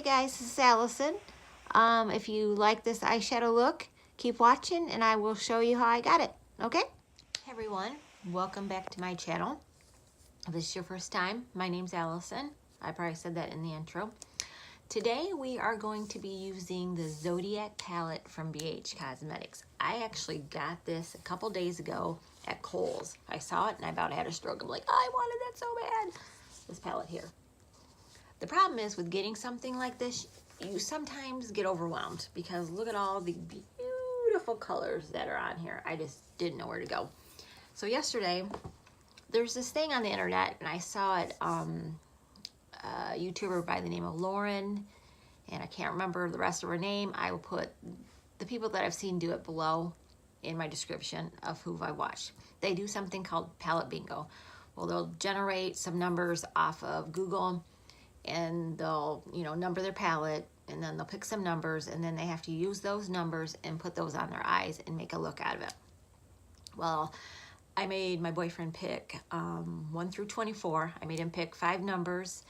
Hey guys, this is Allison. If you like this eyeshadow look, keep watching and I will show you how I got it, okay? Hey everyone, welcome back to my channel. If this is your first time, my name's Allison. I probably said that in the intro. Today we are going to be using the Zodiac palette from BH Cosmetics. I actually got this a couple days ago at Kohl's. I saw it and I about had a stroke. I'm like, I wanted that so bad. This palette here. The problem is with getting something like this, you sometimes get overwhelmed because look at all the beautiful colors that are on here. I just didn't know where to go. So yesterday, there's this thing on the internet and I saw it, a YouTuber by the name of Lauren, and I can't remember the rest of her name. I will put the people that I've seen do it below in my description of who I watched. They do something called palette bingo. Well, they'll generate some numbers off of Google and they'll, number their palette, and then they'll pick some numbers, and then they have to use those numbers and put those on their eyes and make a look out of it. Well, I made my boyfriend pick 1 through 24. I made him pick 5 numbers,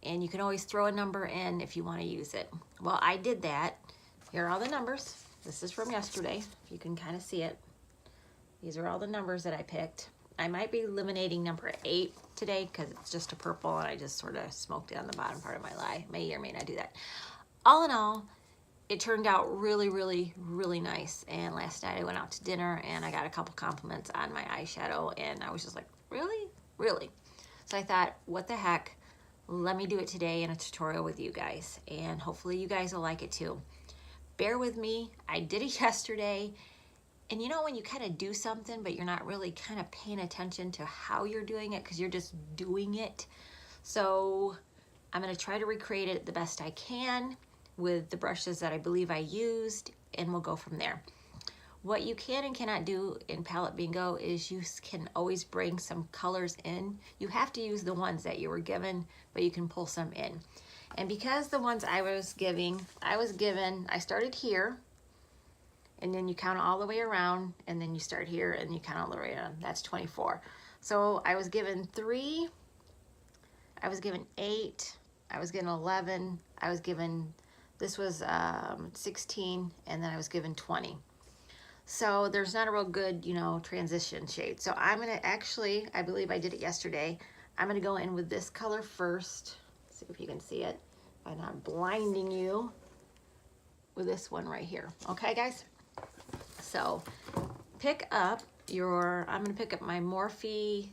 and you can always throw a number in if you want to use it. Well, I did that. Here are all the numbers. This is from yesterday, if you can kind of see it. These are all the numbers that I picked. I might be eliminating number 8 today because it's just a purple and I just sort of smoked it on the bottom part of my eye. May or may not do that. All in all, it turned out really, really, really nice. And last night I went out to dinner and I got a couple compliments on my eyeshadow and I was just like, really? Really? So I thought, what the heck? Let me do it today in a tutorial with you guys. And hopefully you guys will like it too. Bear with me. I did it yesterday. And you know when you kind of do something, but you're not really kind of paying attention to how you're doing it because you're just doing it. So I'm going to try to recreate it the best I can with the brushes that I believe I used, and we'll go from there. What you can and cannot do in palette bingo is you can always bring some colors in. You have to use the ones that you were given, but you can pull some in. And because the ones I started here, and then you count all the way around, and then you start here and you count all the way around. That's 24. So I was given 3, I was given 8, I was given 11, I was given, this was 16, and then I was given 20. So there's not a real good, transition shade. So I'm gonna actually, I believe I did it yesterday, I'm gonna go in with this color first. See if you can see it by not blinding you with this one right here. Okay, guys? So pick up your, I'm going to pick up my Morphe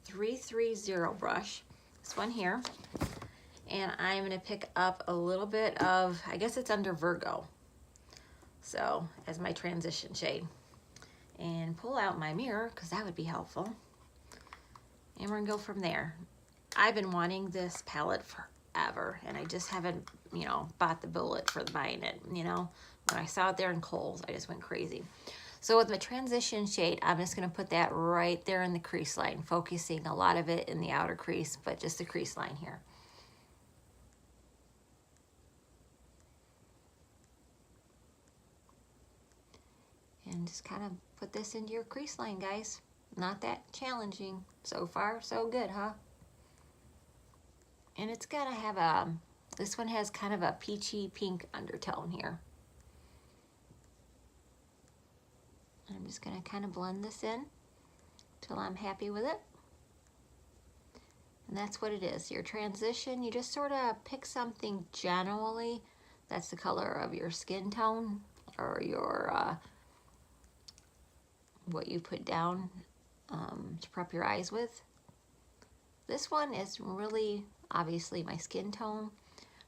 330 brush, this one here, and I'm going to pick up a little bit of, I guess it's under Virgo, so as my transition shade, and pull out my mirror because that would be helpful, and we're going to go from there. I've been wanting this palette forever, and I just haven't, bought the bullet for buying it, When I saw it there in Kohl's, I just went crazy. So with my transition shade, I'm just going to put that right there in the crease line, focusing a lot of it in the outer crease, but just the crease line here. And just kind of put this into your crease line, guys. Not that challenging. So far, so good, huh? And it's got to have this one has kind of a peachy pink undertone here. I'm just going to kind of blend this in till I'm happy with it. And that's what it is. Your transition, you just sort of pick something generally that's the color of your skin tone or your what you put down to prep your eyes with. This one is really obviously my skin tone,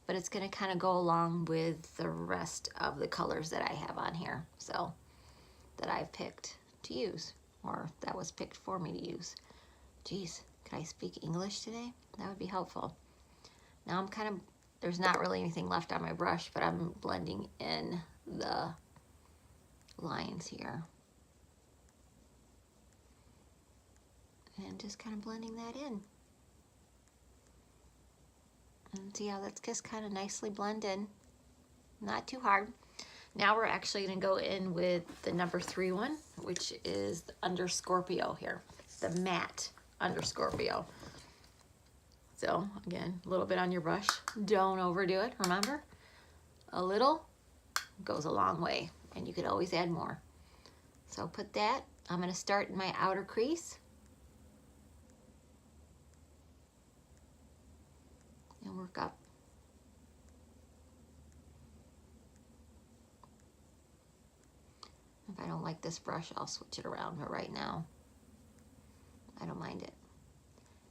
but it's going to kind of go along with the rest of the colors that I have on here. So that I've picked to use, or that was picked for me to use. Geez, could I speak English today? That would be helpful. Now I'm kind of, there's not really anything left on my brush, but I'm blending in the lines here. And just kind of blending that in. And see how that's just kind of nicely blended. Not too hard. Now we're actually going to go in with the number 3 one, which is under Scorpio here. The matte under Scorpio. So again, a little bit on your brush. Don't overdo it, remember? A little goes a long way, and you could always add more. So put that. I'm going to start in my outer crease. And work up. If I don't like this brush, I'll switch it around, but right now, I don't mind it.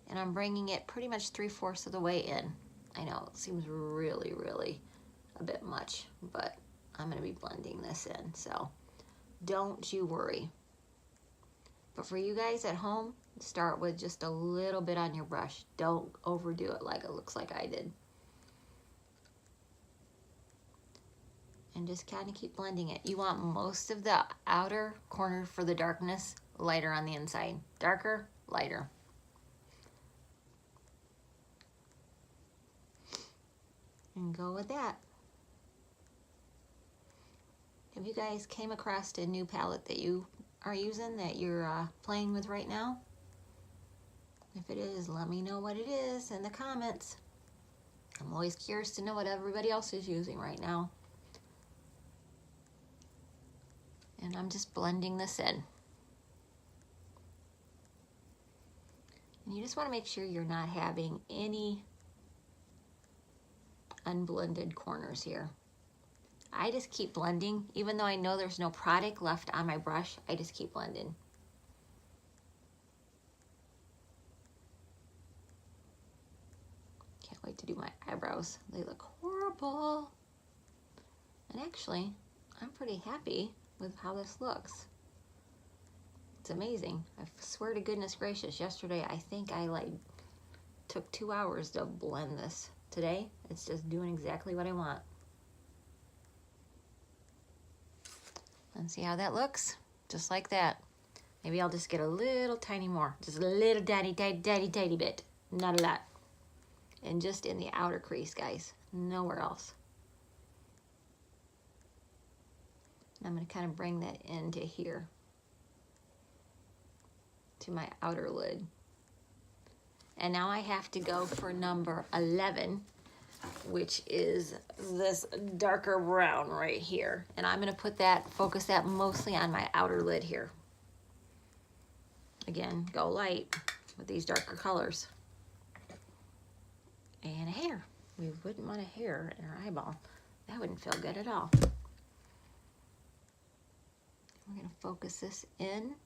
And I'm bringing it pretty much 3/4 of the way in. I know it seems really, really a bit much, but I'm going to be blending this in, so don't you worry. But for you guys at home, start with just a little bit on your brush. Don't overdo it like it looks like I did. And just kind of keep blending it. You want most of the outer corner for the darkness lighter on the inside. Darker, lighter. And go with that. If you guys came across a new palette that you are using, that you're playing with right now, if it is, let me know what it is in the comments. I'm always curious to know what everybody else is using right now. And I'm just blending this in. And you just want to make sure you're not having any unblended corners here. I just keep blending, even though I know there's no product left on my brush, I just keep blending. Can't wait to do my eyebrows. They look horrible. And actually, I'm pretty happy with how this looks. It's amazing. I swear to goodness gracious, yesterday I think I took 2 hours to blend this. Today, it's just doing exactly what I want. And see how that looks? Just like that. Maybe I'll just get a little tiny more. Just a little tiny bit. Not a lot. And just in the outer crease, guys. Nowhere else. And I'm going to kind of bring that into here. To my outer lid. And now I have to go for number 11, which is this darker brown right here. And I'm going to focus that mostly on my outer lid here. Again, go light with these darker colors. And a hair. We wouldn't want a hair in our eyeball. That wouldn't feel good at all. We're going to focus this in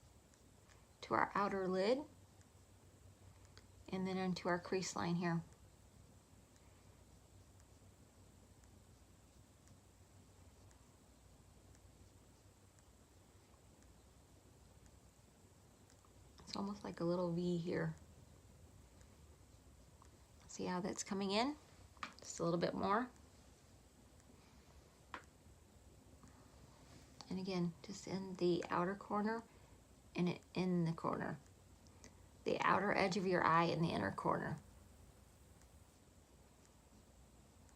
to our outer lid. And then into our crease line here. It's almost like a little V here. See how that's coming in? Just a little bit more. And again, just in the outer corner and in the corner. The outer edge of your eye in the inner corner.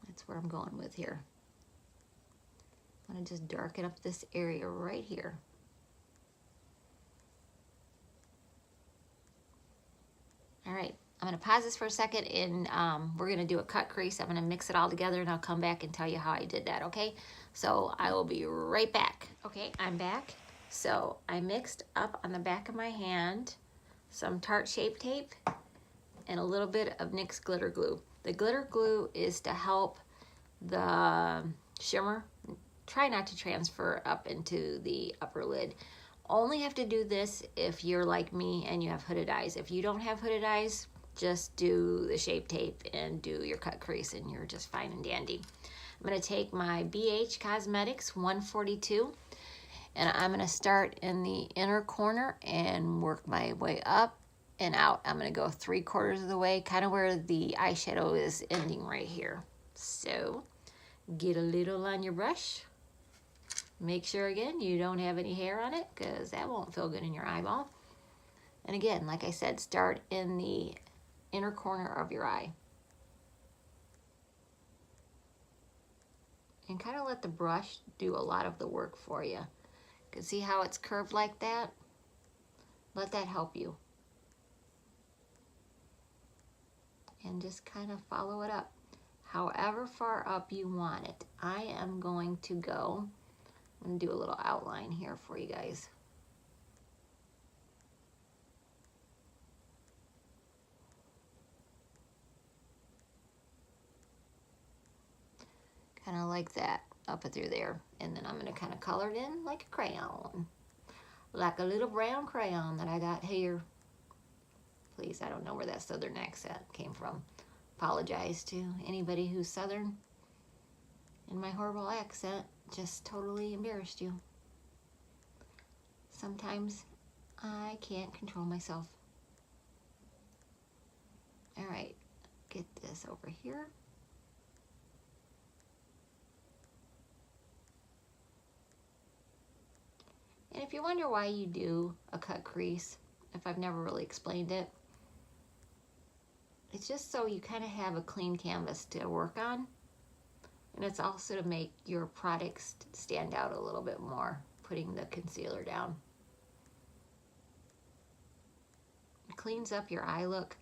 That's where I'm going with here. I'm going to just darken up this area right here. All right, I'm going to pause this for a second and we're going to do a cut crease. I'm going to mix it all together and I'll come back and tell you how I did that, okay? So I will be right back. Okay, I'm back. So I mixed up on the back of my hand some Tarte Shape Tape and a little bit of NYX glitter glue. The glitter glue is to help the shimmer try not to transfer up into the upper lid. Only have to do this if you're like me and you have hooded eyes. If you don't have hooded eyes, just do the Shape Tape and do your cut crease and you're just fine and dandy. I'm going to take my BH Cosmetics 142 and I'm going to start in the inner corner and work my way up and out. I'm going to go 3/4 of the way, kind of where the eyeshadow is ending right here. So get a little on your brush. Make sure, again, you don't have any hair on it because that won't feel good in your eyeball. And again, like I said, start in the inner corner of your eye. And kind of let the brush do a lot of the work for you. You can see how it's curved like that? Let that help you. and just kind of follow it up. However far up you want it. I am going to go, I'm going to do a little outline here for you guys. Kind of like that, up and through there. And then I'm going to kind of color it in like a crayon. Like a little brown crayon that I got here. Please, I don't know where that southern accent came from. Apologize to anybody who's southern. And my horrible accent just totally embarrassed you. Sometimes I can't control myself. All right, get this over here. And if you wonder why you do a cut crease, if I've never really explained it, it's just so you kind of have a clean canvas to work on. And it's also to make your products stand out a little bit more, putting the concealer down. It cleans up your eye look,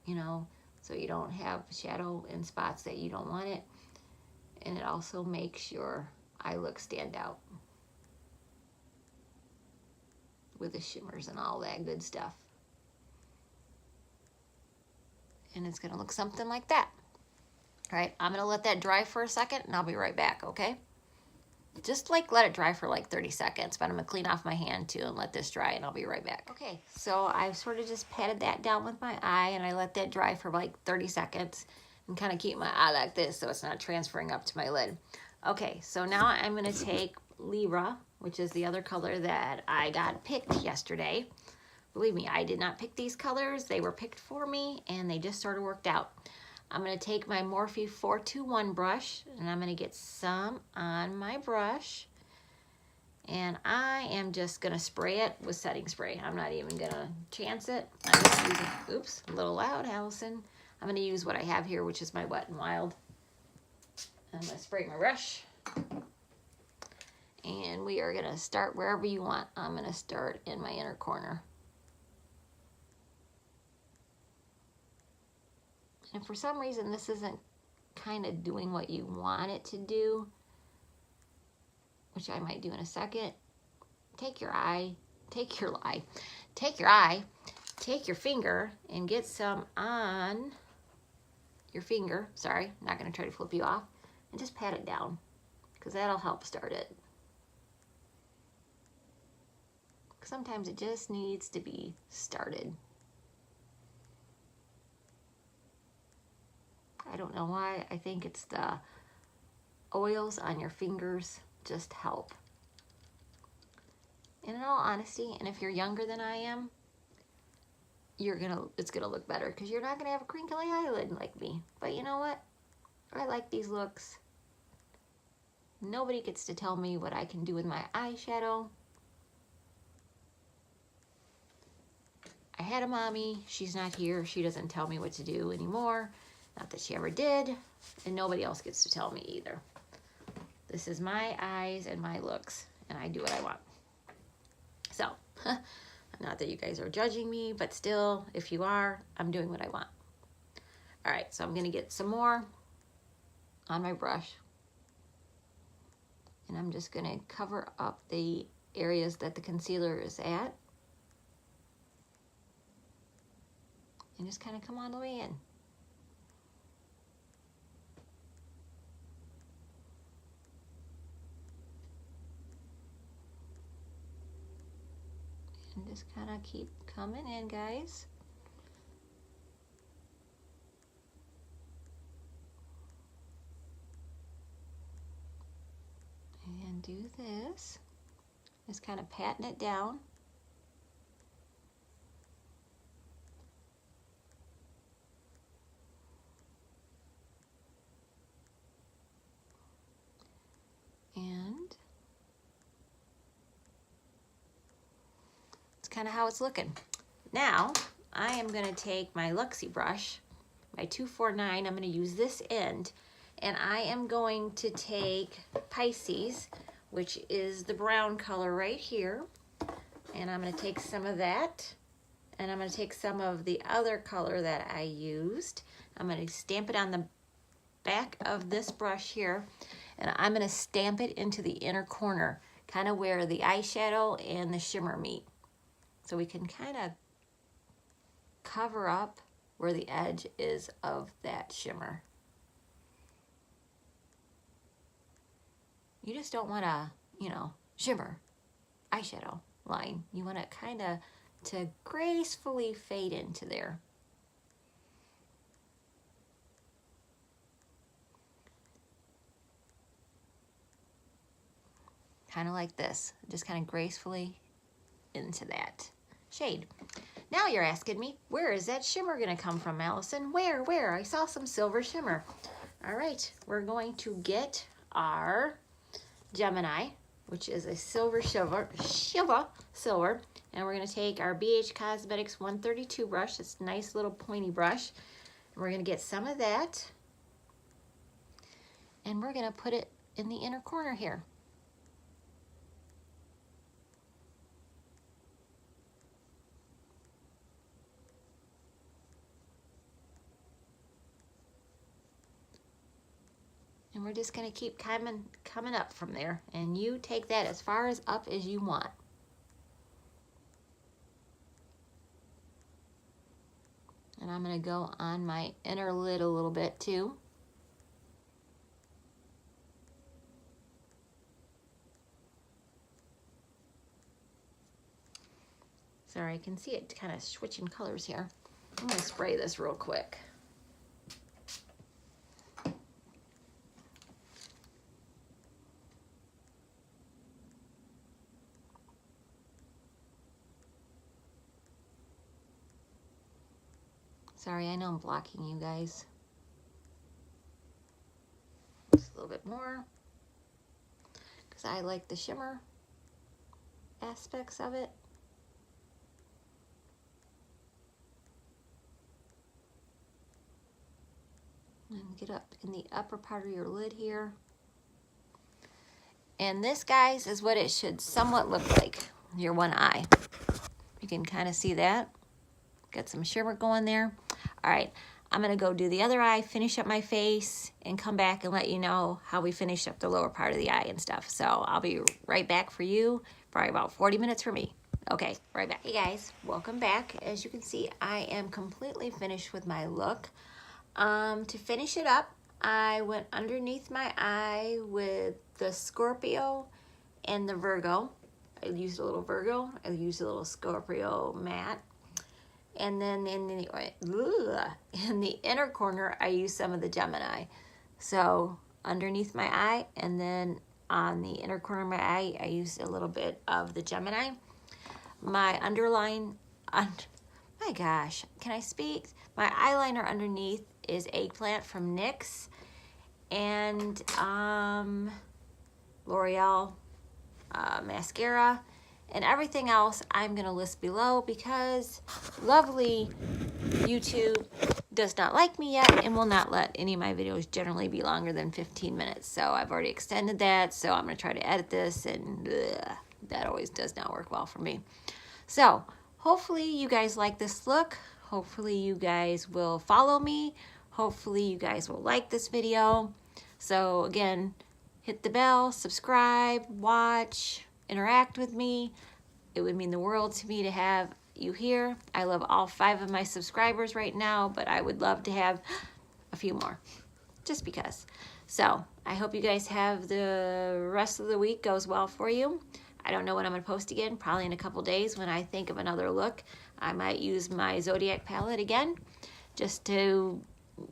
you know, so you don't have shadow in spots that you don't want it. And it also makes your eye look stand out with the shimmers and all that good stuff. And it's gonna look something like that. All right, I'm gonna let that dry for a second and I'll be right back, okay? Just like let it dry for like 30 seconds, but I'm gonna clean off my hand too and let this dry and I'll be right back. Okay, so I've sort of just patted that down with my eye and I let that dry for like 30 seconds and kind of keep my eye like this so it's not transferring up to my lid. Okay, so now I'm gonna take Libra, which is the other color that I got picked yesterday. Believe me, I did not pick these colors. They were picked for me and they just sort of worked out. I'm gonna take my Morphe 421 brush and I'm gonna get some on my brush. And I am just gonna spray it with setting spray. I'm not even gonna chance it. I'm just using, oops, a little loud, Allison. I'm gonna use what I have here, which is my Wet n Wild. I'm gonna spray my brush. And we are gonna start wherever you want. I'm gonna start in my inner corner. And if for some reason this isn't kind of doing what you want it to do, which I might do in a second, take your finger and get some on your finger. Sorry, I'm not gonna try to flip you off, and just pat it down, because that'll help start it. Sometimes it just needs to be started. I don't know why. I think it's the oils on your fingers just help. And in all honesty, and if you're younger than I am, it's gonna look better because you're not gonna have a crinkly eyelid like me. But you know what? I like these looks. Nobody gets to tell me what I can do with my eyeshadow. I had a mommy, she's not here, she doesn't tell me what to do anymore. Not that she ever did, and nobody else gets to tell me either. This is my eyes and my looks, and I do what I want. So, not that you guys are judging me, but still, if you are, I'm doing what I want. All right, so I'm gonna get some more on my brush, and I'm just gonna cover up the areas that the concealer is at, and just kind of come all the way in. And just kind of keep coming in, guys. And do this. Just kind of patting it down. And it's kind of how it's looking. Now, I am going to take my Luxie brush, my 249. I'm going to use this end, and I am going to take Pisces, which is the brown color right here, and I'm going to take some of that, And I'm going to take some of the other color that I used. I'm going to stamp it on the back of this brush here, and I'm going to stamp it into the inner corner, kind of where the eyeshadow and the shimmer meet. So we can kind of cover up where the edge is of that shimmer. You just don't want to, you know, shimmer eyeshadow line. You want it kind of to gracefully fade into there. Kind of like this, just kind of gracefully into that shade. Now you're asking me, where is that shimmer gonna come from, Allison? Where? I saw some silver shimmer. All right, we're going to get our Gemini, which is a silver, and we're gonna take our BH Cosmetics 132 brush, this nice little pointy brush, and we're gonna get some of that, and we're gonna put it in the inner corner here. And we're just gonna keep coming up from there, and you take that as far as up as you want. And I'm gonna go on my inner lid a little bit too. Sorry, I can see it kind of switching colors here. I'm gonna spray this real quick. Sorry, I know I'm blocking you guys. Just a little bit more, because I like the shimmer aspects of it. And get up in the upper part of your lid here. And this, guys, is what it should somewhat look like, your one eye. You can kind of see that. Got some shimmer going there. All right, I'm gonna go do the other eye, finish up my face, and come back and let you know how we finish up the lower part of the eye and stuff. So I'll be right back for you, probably about 40 minutes for me. Okay, right back. Hey guys, welcome back. As you can see, I am completely finished with my look. To finish it up, I went underneath my eye with the Scorpio and the Virgo. I used a little Virgo, I used a little Scorpio matte. And then in the inner corner, I used some of the Gemini. So underneath my eye, and then on the inner corner of my eye, I used a little bit of the Gemini. My underline, my gosh, can I speak? My eyeliner underneath is Eggplant from NYX, and L'Oreal mascara. And everything else I'm going to list below, because lovely YouTube does not like me yet and will not let any of my videos generally be longer than 15 minutes. So I've already extended that, so I'm going to try to edit this, and that always does not work well for me. So hopefully you guys like this look. Hopefully you guys will follow me. Hopefully you guys will like this video. So again, hit the bell, subscribe, watch, interact with me. It would mean the world to me to have you here. I love all 5 of my subscribers right now, but I would love to have a few more, just because. So I hope you guys have the rest of the week goes well for you. I don't know when I'm gonna post again, probably in a couple days when I think of another look. I might use my Zodiac palette again, just to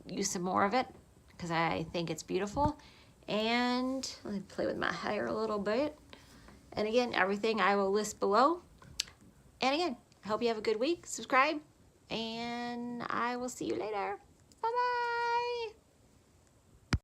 use some more of it, because I think it's beautiful. And let me play with my hair a little bit. And again, everything I will list below. And again, I hope you have a good week. Subscribe, and I will see you later. Bye-bye.